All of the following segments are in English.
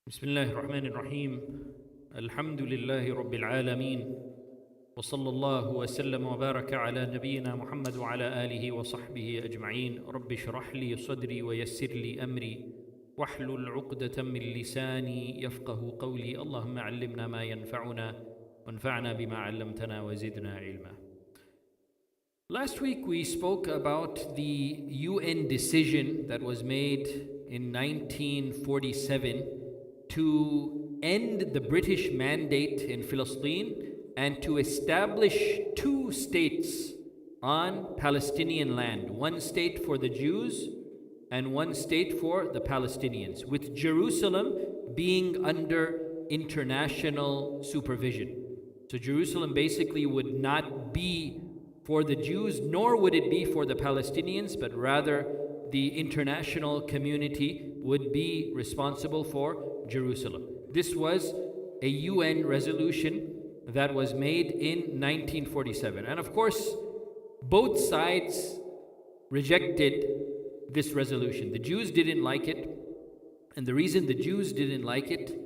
بسم الله الرحمن الرحيم الحمد لله رب العالمين وصلى الله وسلم وبارك على نبينا محمد وعلى آله وصحبه أجمعين رب اشرح لي صدري ويسر لي أمري واحلل عقدة من لساني يفقه قولي اللهم علمنا ما ينفعنا وانفعنا بما علمتنا وزدنا علما. Last week we spoke about the UN decision that was made in 1947 to end the British mandate in Palestine and to establish two states on Palestinian land, one state for the Jews and one state for the Palestinians, with Jerusalem being under international supervision. So Jerusalem basically would not be for the Jews, nor would it be for the Palestinians, but rather the international community would be responsible for Jerusalem. This was a UN resolution that was made in 1947. And of course, both sides rejected this resolution. The Jews didn't like it. And the reason the Jews didn't like it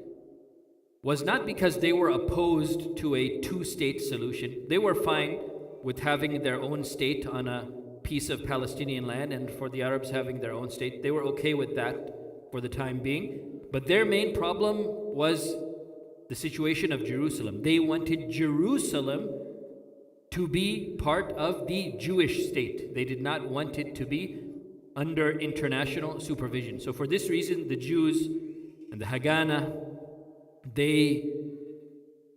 was not because they were opposed to a two-state solution. They were fine with having their own state on a piece of Palestinian land, and for the Arabs having their own state. They were okay with that for the time being. But their main problem was the situation of Jerusalem. They wanted Jerusalem to be part of the Jewish state. They did not want it to be under international supervision. So for this reason, the Jews and the Hagana, they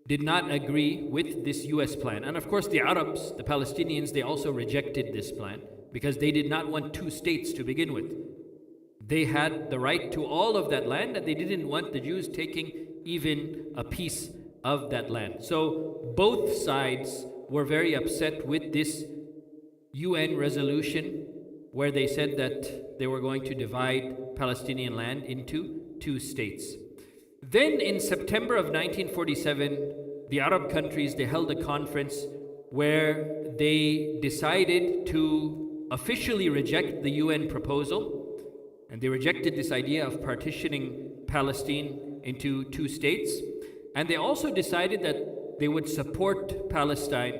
did not agree with this US plan. And of course the Arabs, the Palestinians, they also rejected this plan because they did not want two states to begin with. They had the right to all of that land and they didn't want the Jews taking even a piece of that land. So both sides were very upset with this UN resolution where they said that they were going to divide Palestinian land into two states. Then in September of 1947, the Arab countries, they held a conference where they decided to officially reject the UN proposal. And they rejected this idea of partitioning Palestine into two states. And they also decided that they would support Palestine.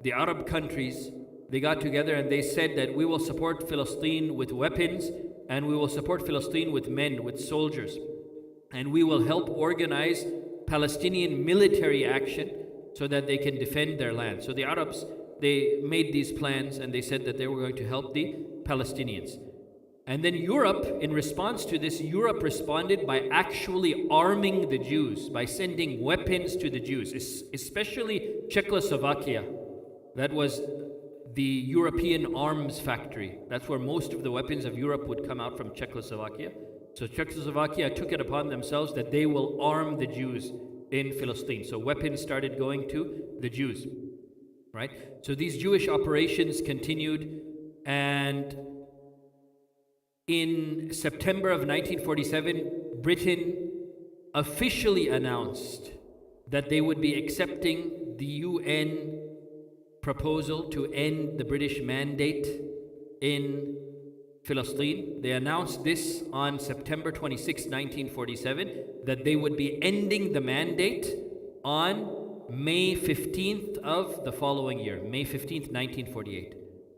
The Arab countries, they got together and they said that we will support Palestine with weapons and we will support Palestine with men, with soldiers. And we will help organize Palestinian military action so that they can defend their land. So the Arabs, they made these plans and they said that they were going to help the Palestinians. And then Europe, in response to this, Europe responded by actually arming the Jews, by sending weapons to the Jews, especially Czechoslovakia. That was the European arms factory. That's where most of the weapons of Europe would come out from Czechoslovakia. So Czechoslovakia took it upon themselves that they will arm the Jews in Palestine. So weapons started going to the Jews, right? So these Jewish operations continued, and in September of 1947, Britain officially announced that they would be accepting the UN proposal to end the British mandate in Palestine. They announced this on September 26, 1947, that they would be ending the mandate on May 15th of the following year, May 15th, 1948.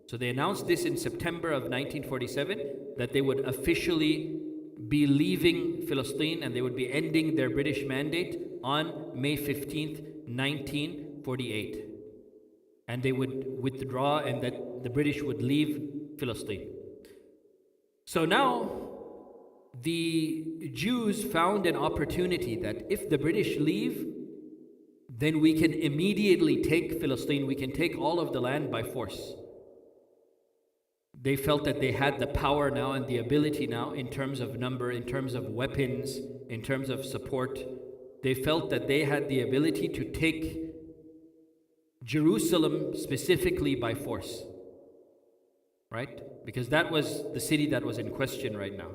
So they announced this in September of 1947, that they would officially be leaving Palestine and they would be ending their British mandate on May 15th, 1948. And they would withdraw and that the British would leave Palestine. So now the Jews found an opportunity that if the British leave, then we can immediately take Palestine, we can take all of the land by force. They felt that they had the power now and the ability now in terms of number, in terms of weapons, in terms of support. They felt that they had the ability to take Jerusalem specifically by force, right? Because that was the city that was in question right now.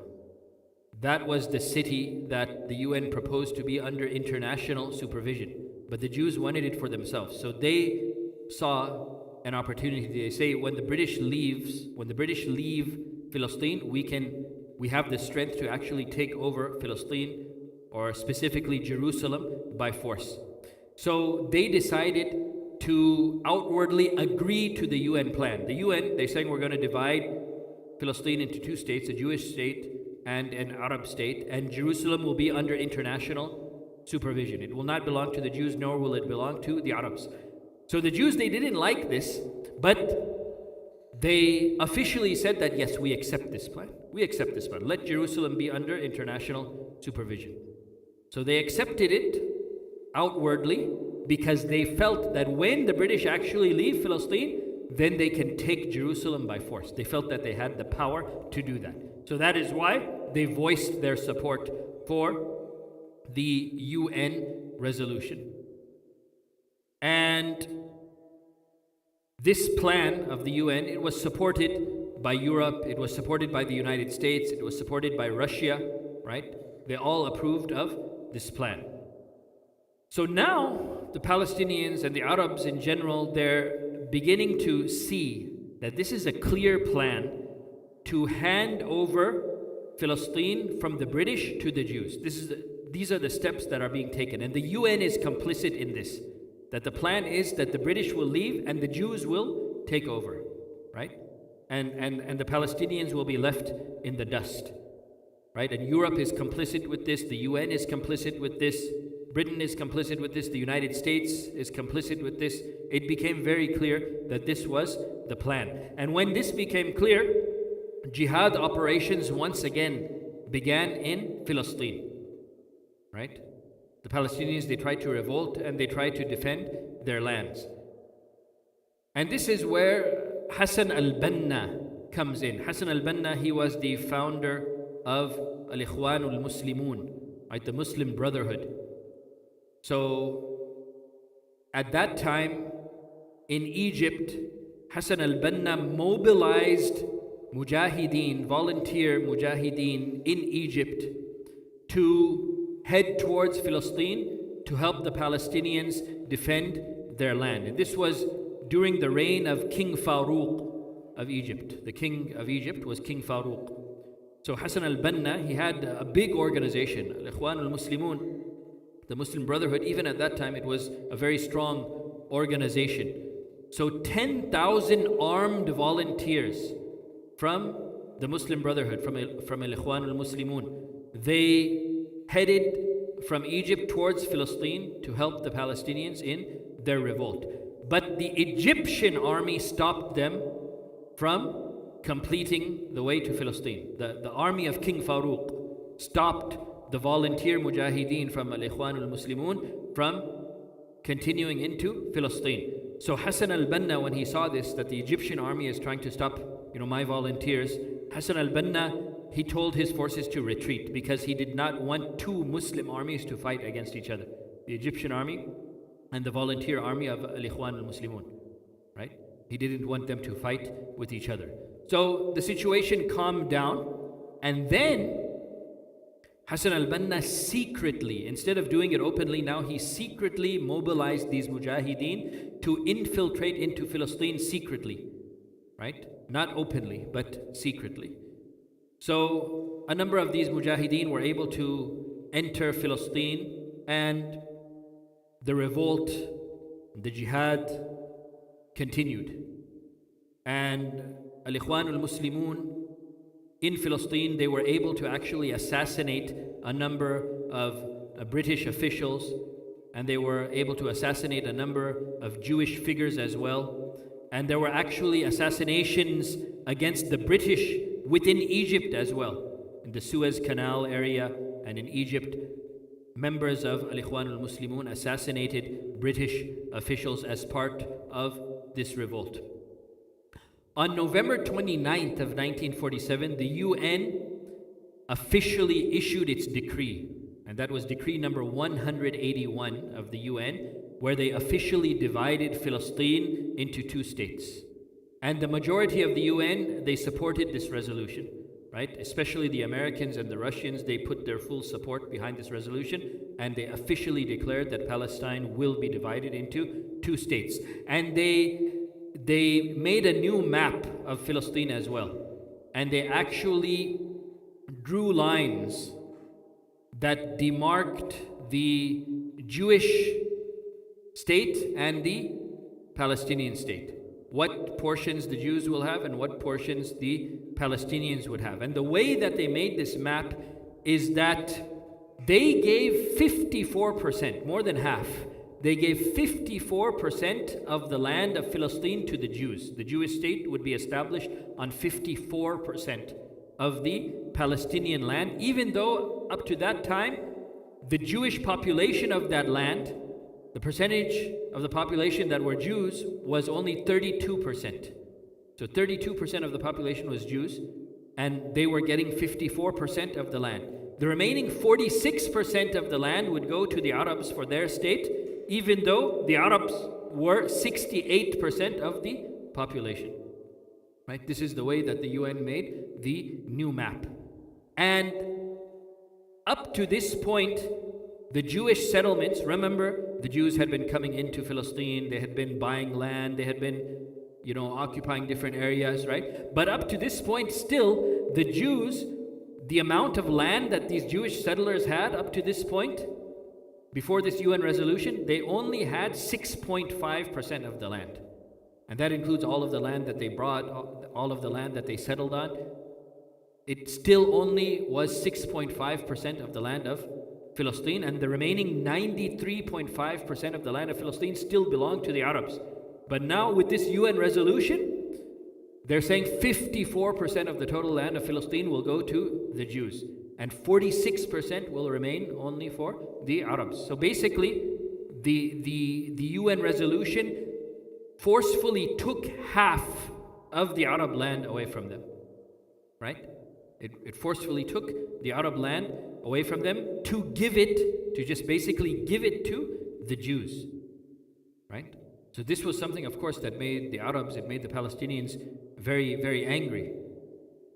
That was the city that the UN proposed to be under international supervision. But the Jews wanted it for themselves. So they saw an opportunity. They say when the British leave Palestine, we have the strength to actually take over Palestine or specifically Jerusalem, by force. So they decided to outwardly agree to the UN plan. The UN, they're saying we're going to divide Palestine into two states, a Jewish state and an Arab state, and Jerusalem will be under international supervision. It will not belong to the Jews, nor will it belong to the Arabs. So the Jews, they didn't like this, but they officially said that, yes, we accept this plan. We accept this plan. Let Jerusalem be under international supervision. So they accepted it outwardly because they felt that when the British actually leave Palestine, then they can take Jerusalem by force. They felt that they had the power to do that. So that is why they voiced their support for the UN resolution. And this plan of the UN, it was supported by Europe, it was supported by the United States, it was supported by Russia, right? They all approved of this plan. So now the Palestinians and the Arabs in general, they're beginning to see that this is a clear plan to hand over Palestine from the British to the Jews. These are the steps that are being taken, and the UN is complicit in this. That the plan is that the British will leave and the Jews will take over, right? And the Palestinians will be left in the dust, right? And Europe is complicit with this, the UN is complicit with this, Britain is complicit with this, the United States is complicit with this. It became very clear that this was the plan. And when this became clear, jihad operations once again began in Palestine, right? The Palestinians, they tried to revolt and they tried to defend their lands. And this is where Hassan al-Banna comes in. Hassan al-Banna, he was the founder of al-Ikhwan al-Muslimun, right, the Muslim Brotherhood. So at that time in Egypt, Hassan al-Banna mobilized mujahideen, volunteer mujahideen in Egypt to head towards Palestine to help the Palestinians defend their land. And this was during the reign of King Farouk of Egypt. The king of Egypt was King Farouk. So Hassan al-Banna, he had a big organization, al-Ikhwan al-Muslimun, the Muslim Brotherhood. Even at that time, it was a very strong organization. So 10,000 armed volunteers from the Muslim Brotherhood, from al-Ikhwan al-Muslimun, they headed from Egypt towards Palestine to help the Palestinians in their revolt. But the Egyptian army stopped them from completing the way to Palestine. The army of King Farouk stopped the volunteer mujahideen from al-Ikhwan al-Muslimun from continuing into Palestine. So Hassan al-Banna, when he saw this, that the Egyptian army is trying to stop, my volunteers, Hassan al-Banna, he told his forces to retreat because he did not want two Muslim armies to fight against each other. The Egyptian army and the volunteer army of al-Ikhwan al-Muslimun, right? He didn't want them to fight with each other. So the situation calmed down, and then Hassan al-Banna secretly, instead of doing it openly, now he secretly mobilized these mujahideen to infiltrate into Palestine secretly, right? Not openly, but secretly. So a number of these mujahideen were able to enter Palestine, and the revolt, the jihad continued. And al-Ikhwan al-Muslimun in Palestine, they were able to actually assassinate a number of British officials, and they were able to assassinate a number of Jewish figures as well. And there were actually assassinations against the British within Egypt as well. In the Suez Canal area and in Egypt, members of al-Ikhwan al-Muslimun assassinated British officials as part of this revolt. On November 29th of 1947, the UN officially issued its decree, and that was decree number 181 of the UN, where they officially divided Palestine into two states. And the majority of the UN, they supported this resolution, right? Especially the Americans and the Russians, they put their full support behind this resolution, and they officially declared that Palestine will be divided into two states. And they made a new map of Palestine as well. And they actually drew lines that demarked the Jewish state and the Palestinian state. What portions the Jews will have and what portions the Palestinians would have. And the way that they made this map is that they gave 54%, more than half. They gave 54% of the land of Palestine to the Jews. The Jewish state would be established on 54% of the Palestinian land, even though up to that time, the Jewish population of that land, the percentage of the population that were Jews was only 32%. So 32% of the population was Jews, and they were getting 54% of the land. The remaining 46% of the land would go to the Arabs for their state, even though the Arabs were 68% of the population. Right? This is the way that the UN made the new map. And up to this point, the Jewish settlements, remember, the Jews had been coming into Palestine, they had been buying land, they had been, occupying different areas, right? But up to this point, still, the Jews, the amount of land that these Jewish settlers had up to this point, before this UN resolution, they only had 6.5% of the land. And that includes all of the land that they brought, all of the land that they settled on. It still only was 6.5% of the land of Palestine, and the remaining 93.5% of the land of Palestine still belonged to the Arabs. But now with this UN resolution, they're saying 54% of the total land of Palestine will go to the Jews, and 46% will remain only for the Arabs. So basically, the UN resolution forcefully took half of the Arab land away from them, right? It forcefully took the Arab land away from them to just basically give it to the Jews, right? So this was something, of course, that made the Arabs, it made the Palestinians very, very angry.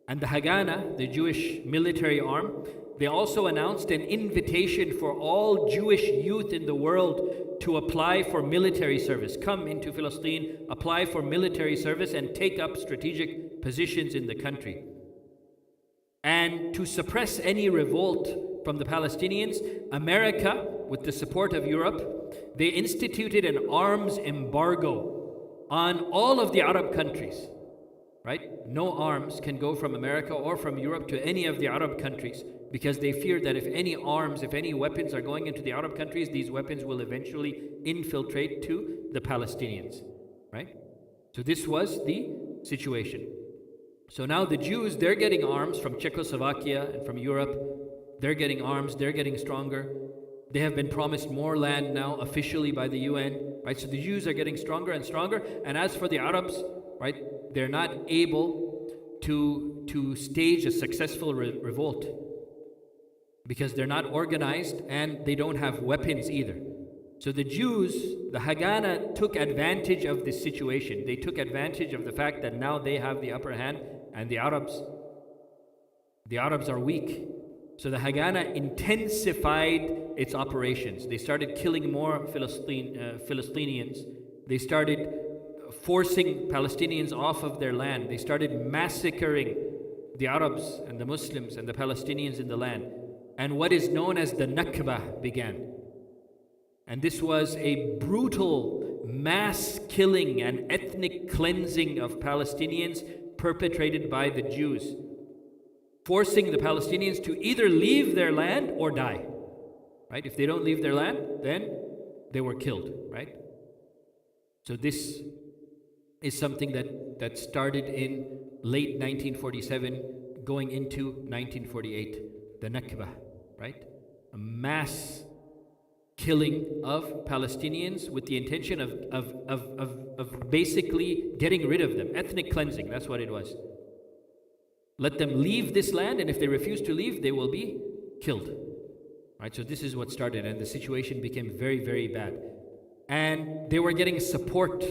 And the Hagana, the Jewish military arm, they also announced an invitation for all Jewish youth in the world to apply for military service. Come into Palestine, apply for military service, and take up strategic positions in the country. And to suppress any revolt from the Palestinians, America, with the support of Europe, they instituted an arms embargo on all of the Arab countries, right? No arms can go from America or from Europe to any of the Arab countries, because they fear that if any weapons are going into the Arab countries, these weapons will eventually infiltrate to the Palestinians, right? So this was the situation. So now the Jews, they're getting arms from Czechoslovakia and from Europe. They're getting arms, they're getting stronger. They have been promised more land now officially by the UN, right? So the Jews are getting stronger and stronger. And as for the Arabs, right, they're not able to stage a successful revolt because they're not organized and they don't have weapons either. So the Jews, the Hagana, took advantage of this situation. They took advantage of the fact that now they have the upper hand, and the Arabs are weak. So the Hagana intensified its operations. They started killing more Palestinians. They started forcing Palestinians off of their land. They started massacring the Arabs and the Muslims and the Palestinians in the land. And what is known as the Nakba began. And this was a brutal mass killing and ethnic cleansing of Palestinians perpetrated by the Jews, forcing the Palestinians to either leave their land or die, right? If they don't leave their land, then they were killed, right? So this is something that started in late 1947, going into 1948, the Nakba, right? A mass killing of Palestinians with the intention of basically getting rid of them. Ethnic cleansing, that's what it was. Let them leave this land, and if they refuse to leave, they will be killed. Right? So this is what started, and the situation became very, very bad. And they were getting support.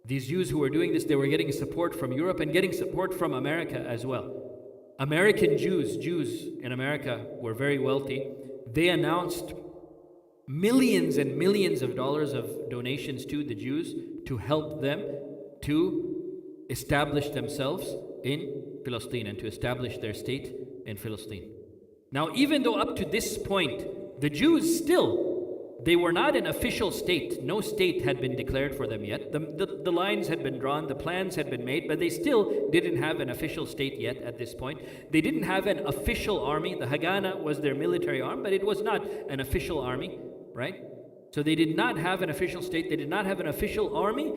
These Jews who were doing this, they were getting support from Europe and getting support from America as well. American Jews in America were very wealthy. They announced millions and millions of dollars of donations to the Jews to help them to establish themselves in Palestine and to establish their state in Palestine. Now, even though up to this point, the Jews still, they were not an official state. No state had been declared for them yet. The lines had been drawn, the plans had been made, but they still didn't have an official state yet at this point. They didn't have an official army. The Hagana was their military arm, but it was not an official army, right? So they did not have an official state. They did not have an official army,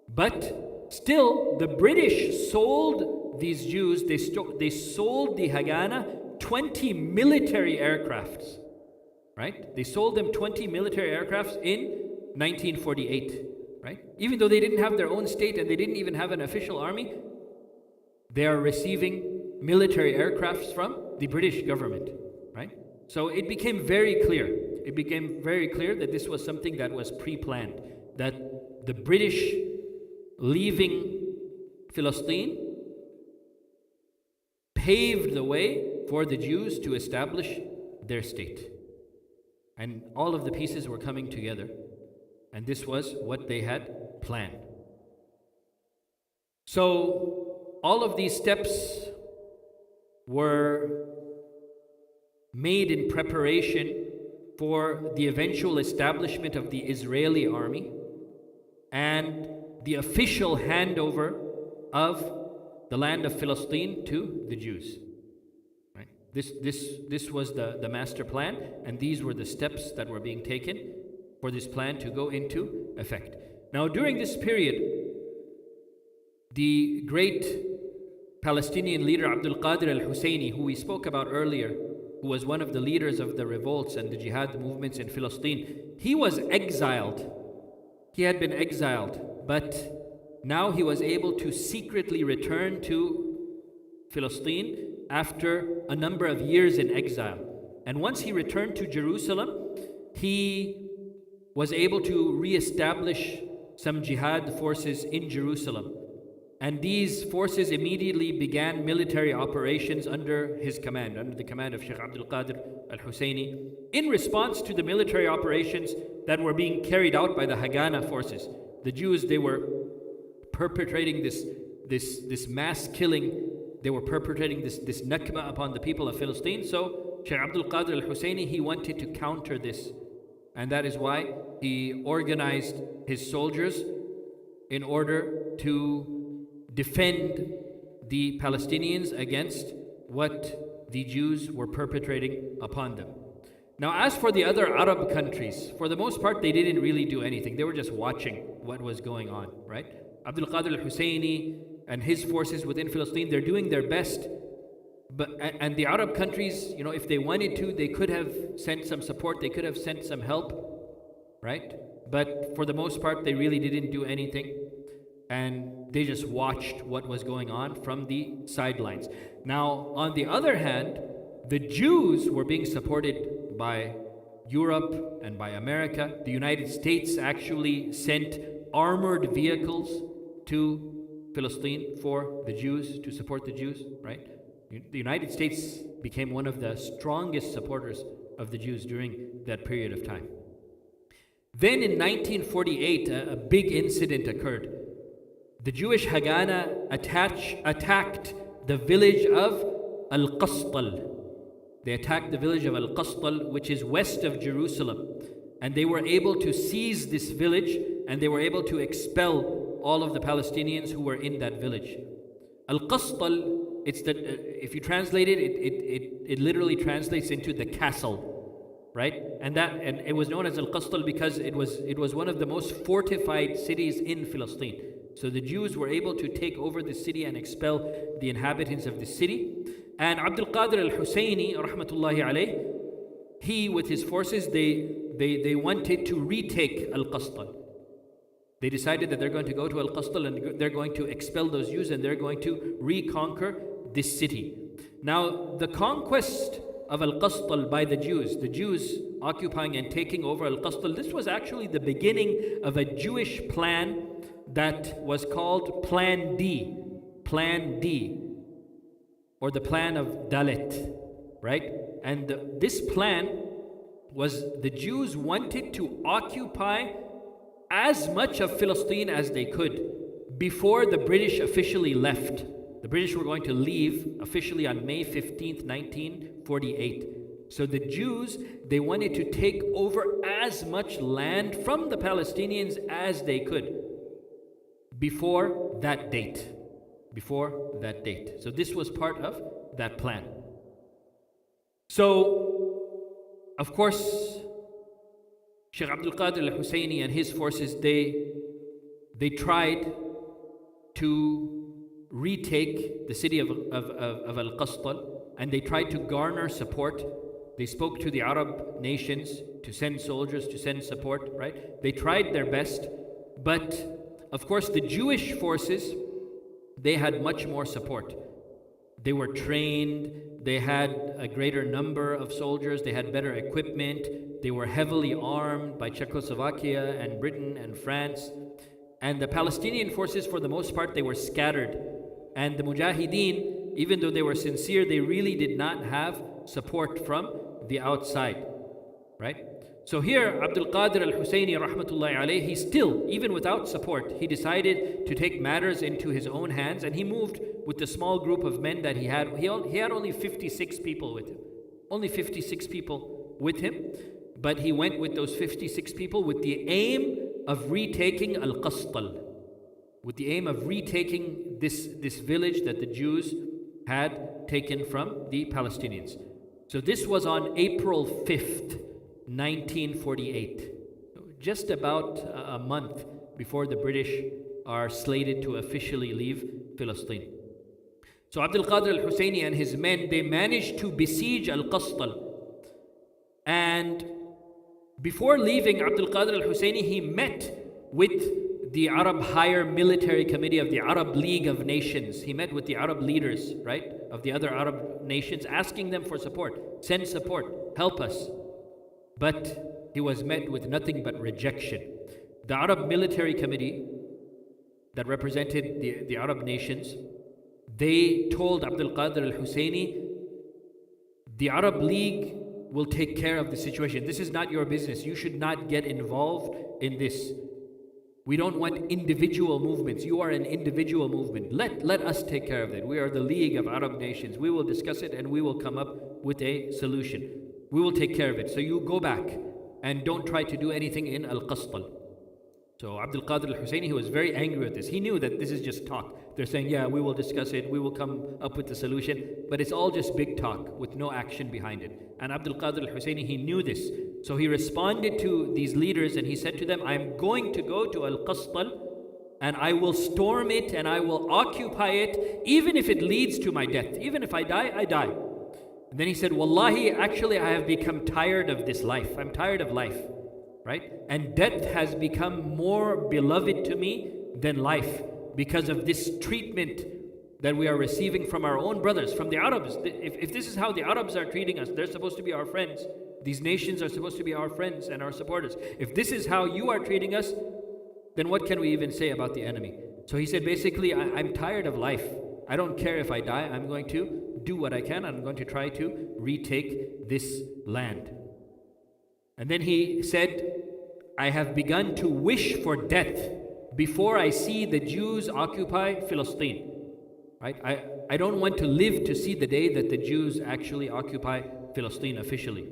but still the British sold these Jews, they sold the Hagana 20 military aircrafts. Right? They sold them 20 military aircrafts in 1948, right? Even though they didn't have their own state and they didn't even have an official army, they are receiving military aircrafts from the British government, right? So it became very clear. It became very clear that this was something that was pre-planned, that the British leaving Palestine paved the way for the Jews to establish their state. And all of the pieces were coming together. And this was what they had planned. So all of these steps were made in preparation for the eventual establishment of the Israeli army and the official handover of the land of Palestine to the Jews. This was the master plan, and these were the steps that were being taken for this plan to go into effect. Now, during this period, the great Palestinian leader al-Qadir al-Husseini, who we spoke about earlier, who was one of the leaders of the revolts and the jihad movements in Palestine, he was exiled. He had been exiled, but now he was able to secretly return to Palestine after a number of years in exile. And once he returned to Jerusalem, he was able to re-establish some jihad forces in Jerusalem. And these forces immediately began military operations under his command, under the command of Shaykh al-Qadir al-Husseini, in response to the military operations that were being carried out by the Hagana forces. The Jews, they were perpetrating this mass killing. They were perpetrating this nakba upon the people of Palestine. So Shaykh al-Qadir al-Husseini, he wanted to counter this. And that is why he organized his soldiers in order to defend the Palestinians against what the Jews were perpetrating upon them. Now, as for the other Arab countries, for the most part, they didn't really do anything. They were just watching what was going on, right? Abdul Qadir al-Husseini and his forces within Palestine, they're doing their best. And the Arab countries, you know, if they wanted to, they could have sent some support, they could have sent some help, right? But for the most part, they really didn't do anything. And they just watched what was going on from the sidelines. Now, on the other hand, the Jews were being supported by Europe and by America. The United States actually sent armored vehicles to Palestine for the Jews, to support the Jews, right? The United States became one of the strongest supporters of the Jews during that period of time. Then in 1948, a big incident occurred. The Jewish Hagana attacked the village of al-Qastal. They attacked the village of al-Qastal, which is west of Jerusalem. And they were able to seize this village, and they were able to expel all of the Palestinians who were in that village. Al-Qastal, if you translate it, it literally translates into the castle, right? And it was known as Al-Qastal because it was one of the most fortified cities in Palestine. So the Jews were able to take over the city and expel the inhabitants of the city. And Abdul Qadir al-Husseini, rahmatullahi alayh, he with his forces, they wanted to retake Al-Qastal. They decided that they're going to go to Al-Qastal and they're going to expel those Jews and they're going to reconquer this city. Now, the conquest of Al-Qastal by the Jews occupying and taking over Al-Qastal, this was actually the beginning of a Jewish plan that was called Plan D, or the plan of Dalet, right? And this plan was the Jews wanted to occupy as much of Palestine as they could before the British officially left. The British were going to leave officially on May 15th, 1948. So the Jews, they wanted to take over as much land from the Palestinians as they could before that date. Before that date. So this was part of that plan. So, of course, Shaykh al-Qadir al-Husseini and his forces, they tried to retake the city of al-Qastal, and they tried to garner support. They spoke to the Arab nations to send soldiers, to send support, right? They tried their best, but of course the Jewish forces, they had much more support. They were trained, they had a greater number of soldiers, they had better equipment, they were heavily armed by Czechoslovakia and Britain and France. And the Palestinian forces, for the most part, they were scattered. And the Mujahideen, even though they were sincere, they really did not have support from the outside, right? So here, Abdul Qadir al-Husseini rahmatullahi alayhi, he still, even without support, he decided to take matters into his own hands, and he moved with the small group of men that he had. He had only 56 people with him. Only 56 people with him. But he went with those 56 people with the aim of retaking al-Qastal. With the aim of retaking this village that the Jews had taken from the Palestinians. So this was on April 5th, 1948. Just about a month before the British are slated to officially leave Palestine. So Abdul Qadir al-Husseini and his men, they managed to besiege al-Qastal. And before leaving, Abdul Qadir al-Husseini, he met with the Arab Higher Military Committee of the Arab League of Nations. He met with the Arab leaders, right, of the other Arab nations, asking them for support. Send support, help us. But he was met with nothing but rejection. The Arab Military Committee that represented the Arab nations, they told Abdul Qadir al-Husseini, the Arab League will take care of the situation. This is not your business. You should not get involved in this. We don't want individual movements. You are an individual movement. Let us take care of it. We are the League of Arab Nations. We will discuss it and we will come up with a solution. We will take care of it. So you go back and don't try to do anything in al-Qastal. So Abdul Qadir al-Husseini, he was very angry with this. He knew that this is just talk. They're saying, yeah, we will discuss it. We will come up with the solution. But it's all just big talk with no action behind it. And Abdul Qadir al-Husseini, he knew this. So he responded to these leaders and he said to them, I'm going to go to al-Qastal and I will storm it and I will occupy it, even if it leads to my death. Even if I die, I die. And then he said, Wallahi, actually I have become tired of this life. I'm tired of life, right? And death has become more beloved to me than life because of this treatment that we are receiving from our own brothers, from the Arabs. If this is how the Arabs are treating us, they're supposed to be our friends. These nations are supposed to be our friends and our supporters. If this is how you are treating us, then what can we even say about the enemy? So he said, basically, I'm tired of life. I don't care if I die. I'm going to do what I can. I'm going to try to retake this land. And then he said, I have begun to wish for death before I see the Jews occupy Palestine. Right? I don't want to live to see the day that the Jews actually occupy Palestine officially.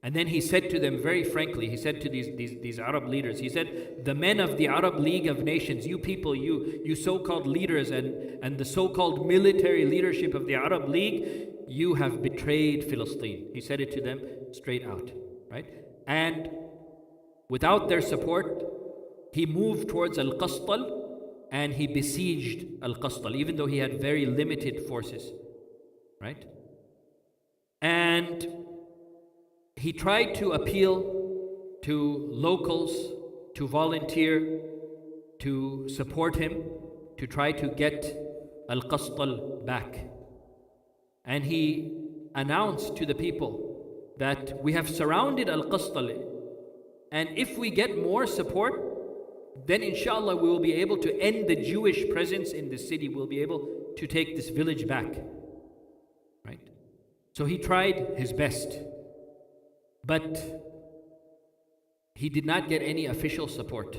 And then he said to them very frankly, he said to these Arab leaders, he said, the men of the Arab League of Nations, you people, you so-called leaders and the so-called military leadership of the Arab League, you have betrayed Palestine. He said it to them straight out, right? And without their support, he moved towards al-Qastal and he besieged al-Qastal, even though he had very limited forces, right? And he tried to appeal to locals to volunteer, to support him, to try to get al-Qastal back. And he announced to the people that we have surrounded al-Qastal, and if we get more support, then inshallah we will be able to end the Jewish presence in the city. We'll be able to take this village back, right? So he tried his best. But he did not get any official support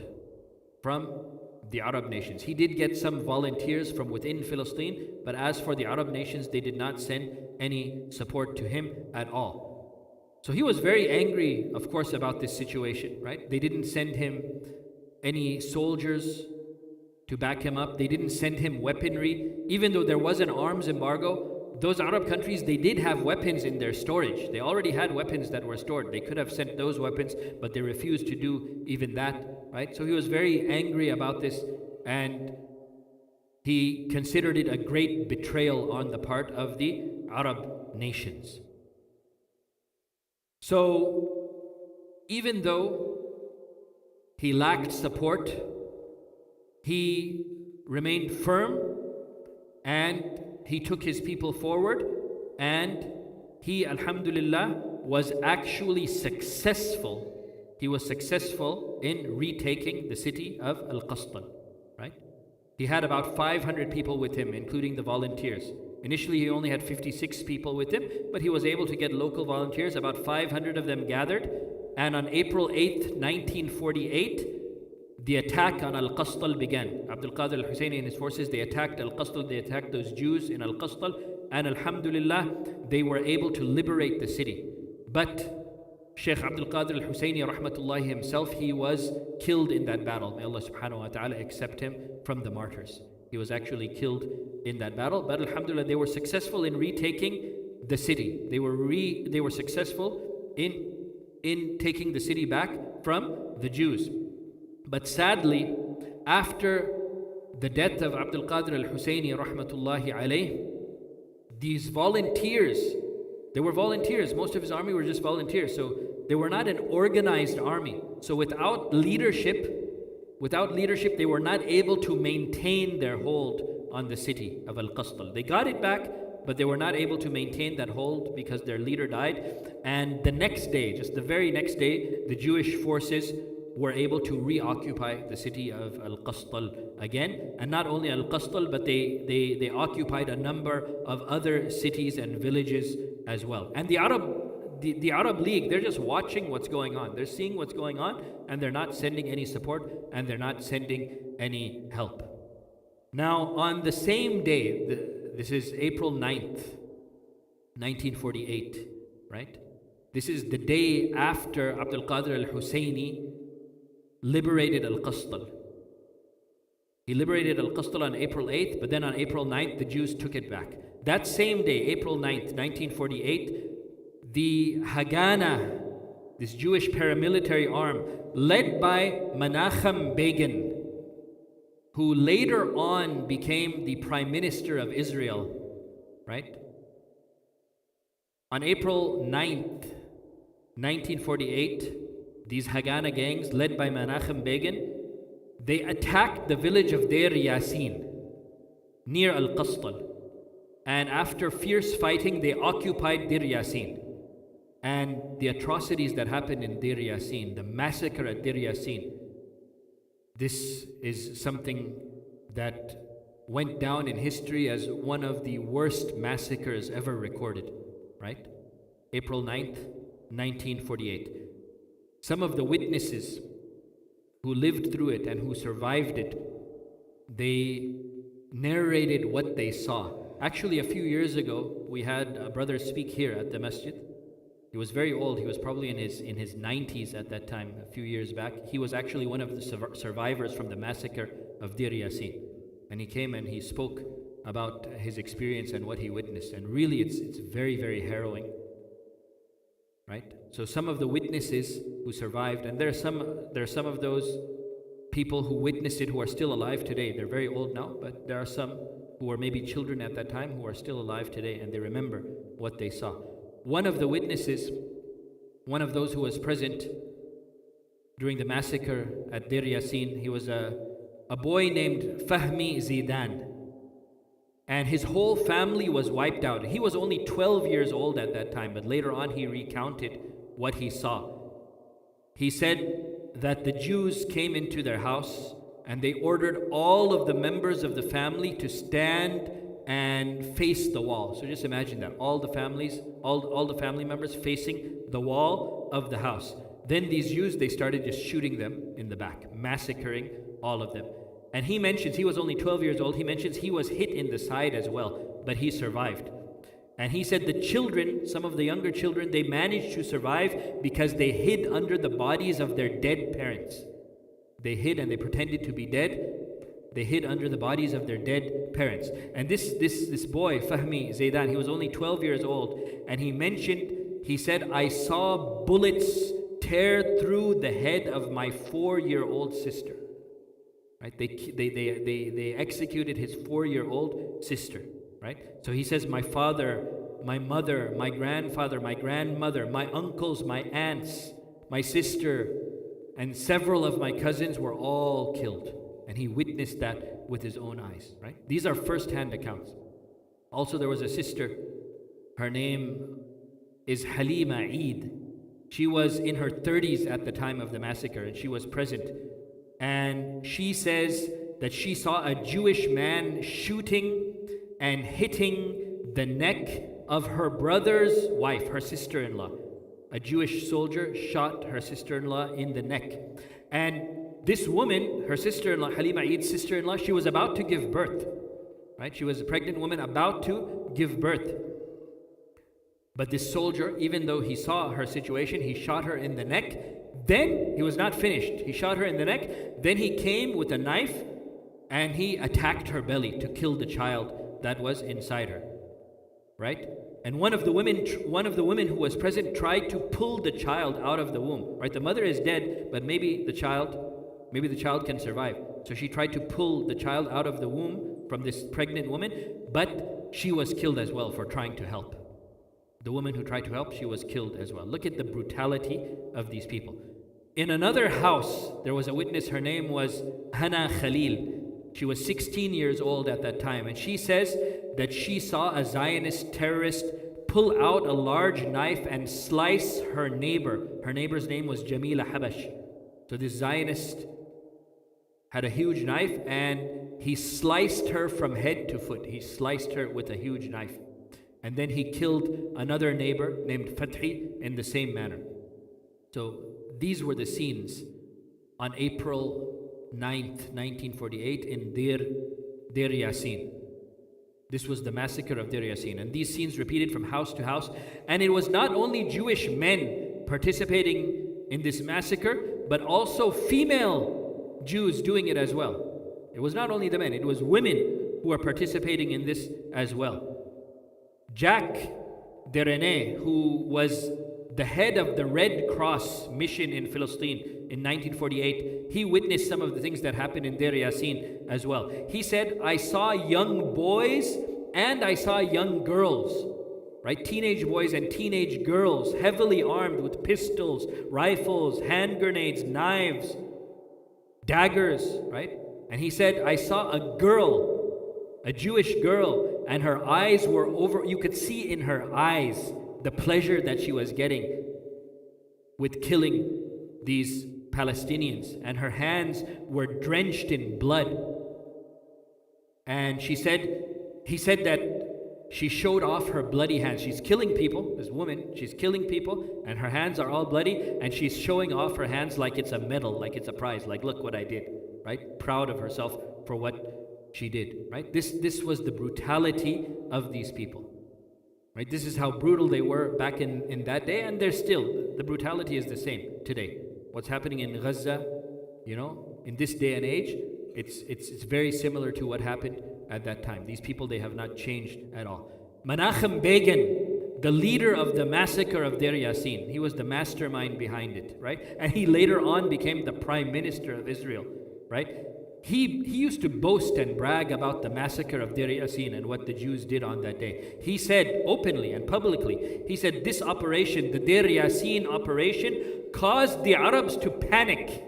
from the Arab nations. He did get some volunteers from within Palestine, but as for the Arab nations, they did not send any support to him at all. So he was very angry, of course, about this situation, right? They didn't send him any soldiers to back him up. They didn't send him weaponry. Even though there was an arms embargo, those Arab countries, they did have weapons in their storage. They already had weapons that were stored. They could have sent those weapons, but they refused to do even that, right? So he was very angry about this, and he considered it a great betrayal on the part of the Arab nations. So even though he lacked support, he remained firm, and he took his people forward, and he, alhamdulillah, was actually successful. He was successful in retaking the city of al-Qastal, right? He had about 500 people with him, including the volunteers. Initially, he only had 56 people with him, but he was able to get local volunteers. About 500 of them gathered, and on April 8th, 1948, the attack on al-Qastal began. Al-Qadir al-Husseini and his forces, they attacked al-Qastal, they attacked those Jews in al-Qastal, and alhamdulillah, they were able to liberate the city. But Shaykh al-Qadir al-Husseini rahmatullahi himself, he was killed in that battle. May Allah subhanahu wa ta'ala accept him from the martyrs. He was actually killed in that battle, but alhamdulillah, they were successful in retaking the city. They were successful in taking the city back from the Jews. But sadly, after the death of Al-Qadir al-Husseini rahmatullahi alayh, these volunteers, they were volunteers. Most of his army were just volunteers. So they were not an organized army. So without leadership, they were not able to maintain their hold on the city of Al-Qastal. They got it back, but they were not able to maintain that hold because their leader died. And the next day, just the very next day, the Jewish forces were able to reoccupy the city of Al-Qastal again. And not only Al-Qastal, but they occupied a number of other cities and villages as well. And the Arab League, they're just watching what's going on. They're seeing what's going on, and they're not sending any support, and they're not sending any help. Now, on the same day, this is April 9th, 1948, right? This is the day after Al-Qadir al-Husseini liberated Al-Qastal. He liberated Al-Qastal on April 8th, but then on April 9th, the Jews took it back. That same day, April 9th, 1948, the Hagana, this Jewish paramilitary arm, led by Menachem Begin, who later on became the Prime Minister of Israel, right? On April 9th, 1948, these Hagana gangs, led by Menachem Begin, they attacked the village of Deir Yassin, near Al-Qastal. And after fierce fighting, they occupied Deir Yassin. And the atrocities that happened in Deir Yassin, the massacre at Deir Yassin, this is something that went down in history as one of the worst massacres ever recorded, right? April 9th, 1948. Some of the witnesses who lived through it and who survived it, they narrated what they saw. Actually, a few years ago, we had a brother speak here at the masjid. He was very old. He was probably in his 90s at that time, a few years back. He was actually one of the survivors from the massacre of Deir Yassin. And he came and he spoke about his experience and what he witnessed. And really, it's very, very harrowing. Right? So some of the witnesses who survived, and there are some of those people who witnessed it who are still alive today. They're very old now, but there are some who were maybe children at that time who are still alive today, and they remember what they saw. One of the witnesses, one of those who was present during the massacre at Deir Yassin, he was a boy named Fahmi Zidan. And his whole family was wiped out. He was only 12 years old at that time, but later on he recounted what he saw. He said that the Jews came into their house and they ordered all of the members of the family to stand and face the wall. So just imagine that, all the family members facing the wall of the house. Then these Jews, they started just shooting them in the back, massacring all of them. And he mentions, he was only 12 years old, he mentions he was hit in the side as well, but he survived. And he said the children, some of the younger children, they managed to survive because they hid under the bodies of their dead parents. They hid and they pretended to be dead. They hid under the bodies of their dead parents. And this boy, Fahmi Zaidan, he was only 12 years old. And he said, I saw bullets tear through the head of my 4-year-old sister. Right? They executed his 4-year-old sister. Right? So he says, my father, my mother, my grandfather, my grandmother, my uncles, my aunts, my sister, and several of my cousins were all killed. And he witnessed that with his own eyes, right? These are first-hand accounts. Also, there was a sister. Her name is Halima Eid. She was in her 30s at the time of the massacre, and she was present. And she says that she saw a Jewish man shooting and hitting the neck of her brother's wife, her sister-in-law. A Jewish soldier shot her sister-in-law in the neck. And this woman, her sister-in-law, Halima Eid's sister-in-law, she was about to give birth. Right? She was a pregnant woman about to give birth. But this soldier, even though he saw her situation, he shot her in the neck. Then, he was not finished. He shot her in the neck. Then he came with a knife and he attacked her belly to kill the child that was inside her. Right? And one of the women who was present tried to pull the child out of the womb. Right? The mother is dead, but maybe the child can survive. So she tried to pull the child out of the womb from this pregnant woman, but she was killed as well for trying to help. The woman who tried to help, she was killed as well. Look at the brutality of these people. In another house, there was a witness. Her name was Hana Khalil. She was 16 years old at that time, and she says that she saw a Zionist terrorist pull out a large knife and slice her neighbor. Her neighbor's name was Jamila Habash. So this Zionist had a huge knife and he sliced her from head to foot. He sliced her with a huge knife. And then he killed another neighbor named Fathi in the same manner. So these were the scenes on April 9th, 1948 in Deir Yassin. This was the massacre of Deir Yassin. And these scenes repeated from house to house. And it was not only Jewish men participating in this massacre, but also female Jews doing it as well. It was not only the men, it was women who were participating in this as well. Jacques Derene, who was the head of the Red Cross mission in Palestine in 1948, he witnessed some of the things that happened in Deir Yassin as well. He said, I saw young boys and I saw young girls. Right? Teenage boys and teenage girls, heavily armed with pistols, rifles, hand grenades, knives, daggers, right? And he said, I saw a girl, a Jewish girl, and her eyes were over, you could see in her eyes the pleasure that she was getting with killing these Palestinians. And her hands were drenched in blood. And he said that she showed off her bloody hands. She's killing people, this woman, she's killing people, and her hands are all bloody, and she's showing off her hands like it's a medal, like it's a prize, like look what I did, right? Proud of herself for what she did, right? This was the brutality of these people, right? This is how brutal they were back in that day, and they're still, the brutality is the same today. What's happening in Gaza, in this day and age, it's very similar to what happened at that time. These people, they have not changed at all. Menachem Begin, the leader of the massacre of Deir Yassin, he was the mastermind behind it, right? And he later on became the prime minister of Israel, right? He used to boast and brag about the massacre of Deir Yassin and what the Jews did on that day. He said openly and publicly, he said this operation, the Deir Yassin operation, caused the Arabs to panic.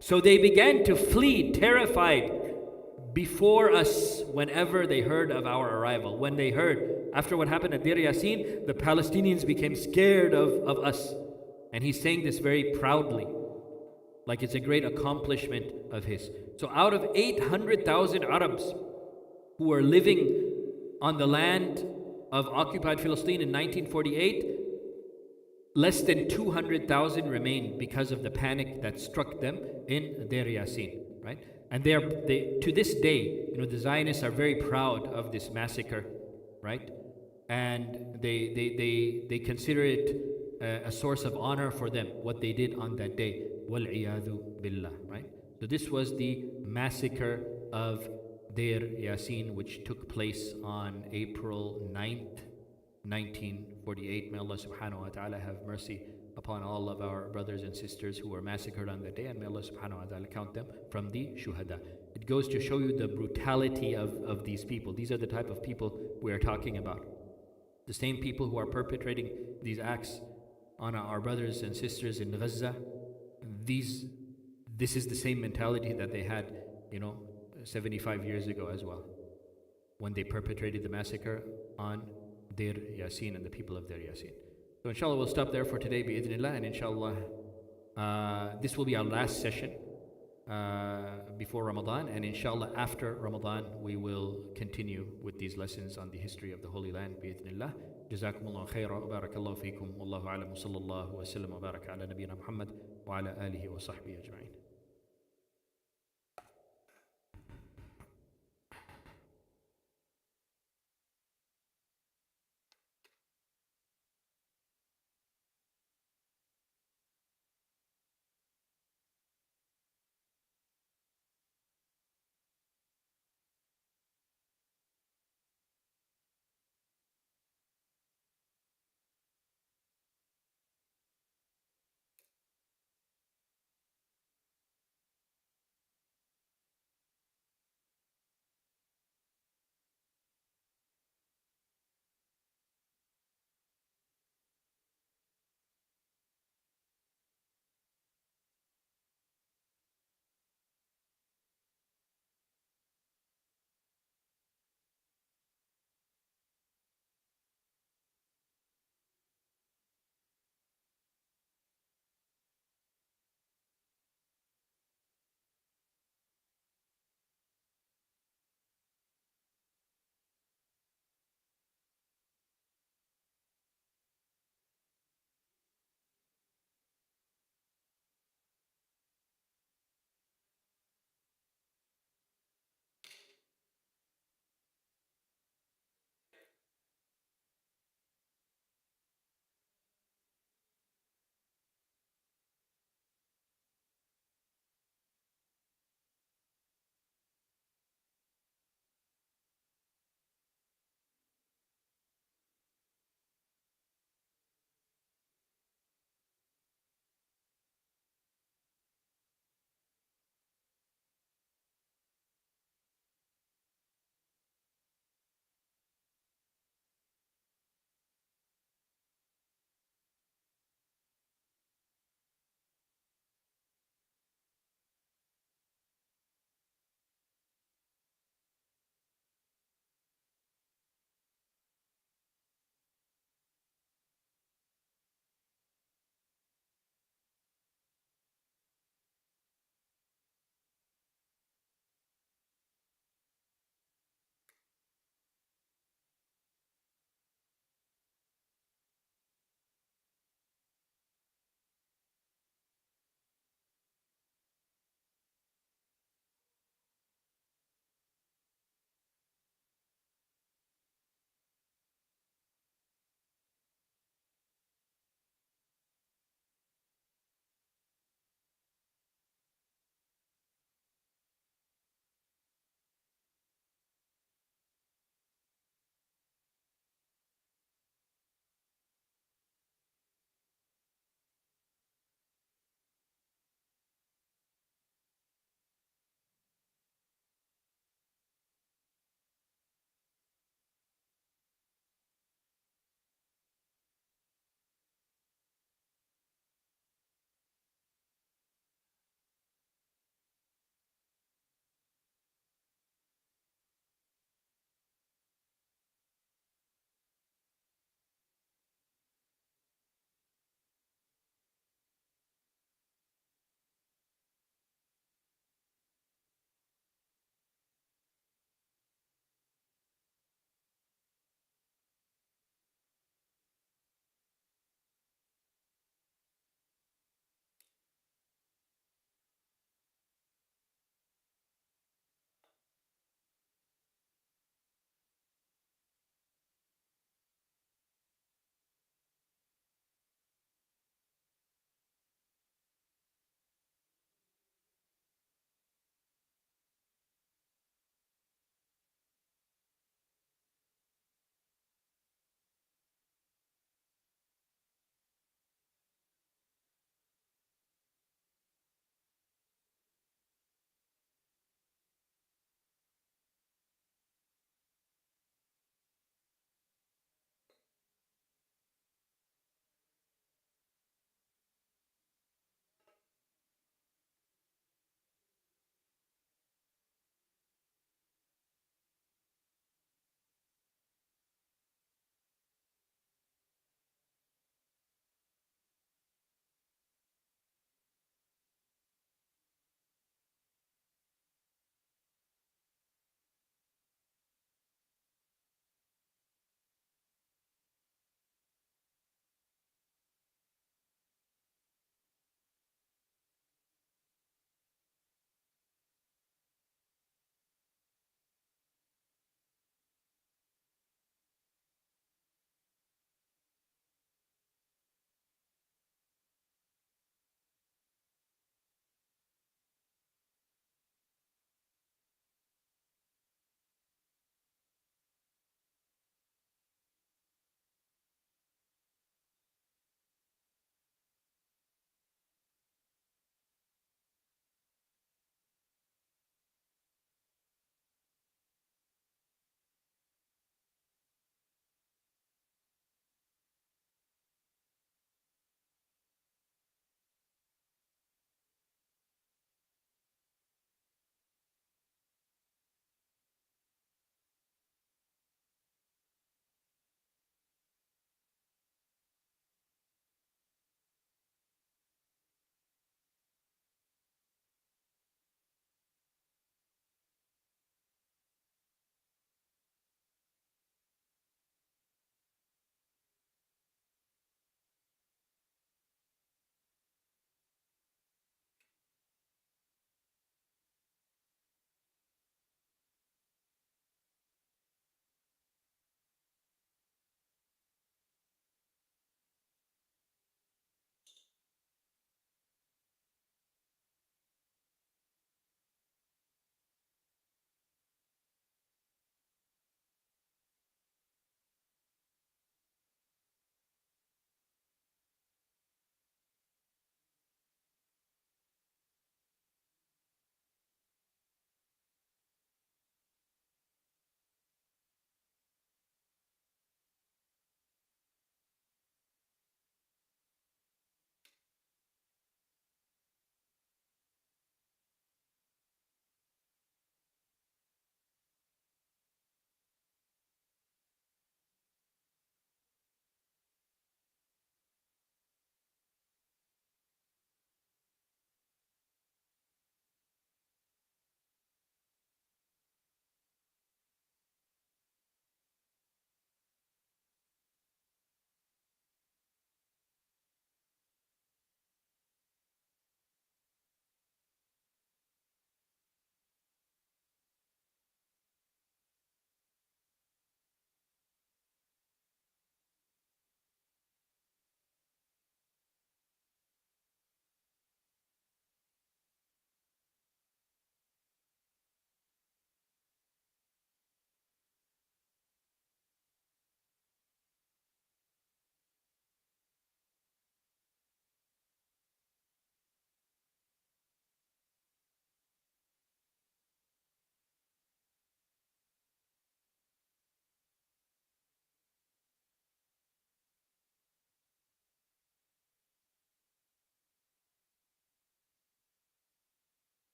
So they began to flee, terrified, before us whenever they heard of our arrival. When they heard, after what happened at Deir Yassin, the Palestinians became scared of us. And he's saying this very proudly, like it's a great accomplishment of his. So out of 800,000 Arabs who were living on the land of occupied Palestine in 1948, less than 200,000 remained because of the panic that struck them in Deir Yassin, right? And they to this day, the Zionists are very proud of this massacre, right? And they consider it a source of honor for them, what they did on that day. Wal-iyadhu billah, right? So this was the massacre of Deir Yassin, which took place on April 9th, 1948. May Allah subhanahu wa ta'ala have mercy upon all of our brothers and sisters who were massacred on that day, and may Allah subhanahu wa ta'ala count them from the shuhada. It goes to show you the brutality of these people. These are the type of people we are talking about. The same people who are perpetrating these acts on our brothers and sisters in Gaza, this is the same mentality that they had, 75 years ago as well, when they perpetrated the massacre on Deir Yassin and the people of Deir Yassin. So inshallah we'll stop there for today bi'idhnillah, and inshallah this will be our last session before Ramadan, and inshallah after Ramadan we will continue with these lessons on the history of the Holy Land bi'idhnillah. Jazakumullah khaira wa barakallahu feekum, wallahu a'lam, wa sallallahu wa sallam wa baraka ala nabiyyina Muhammad wa ala alihi wa sahbihi ajma'in.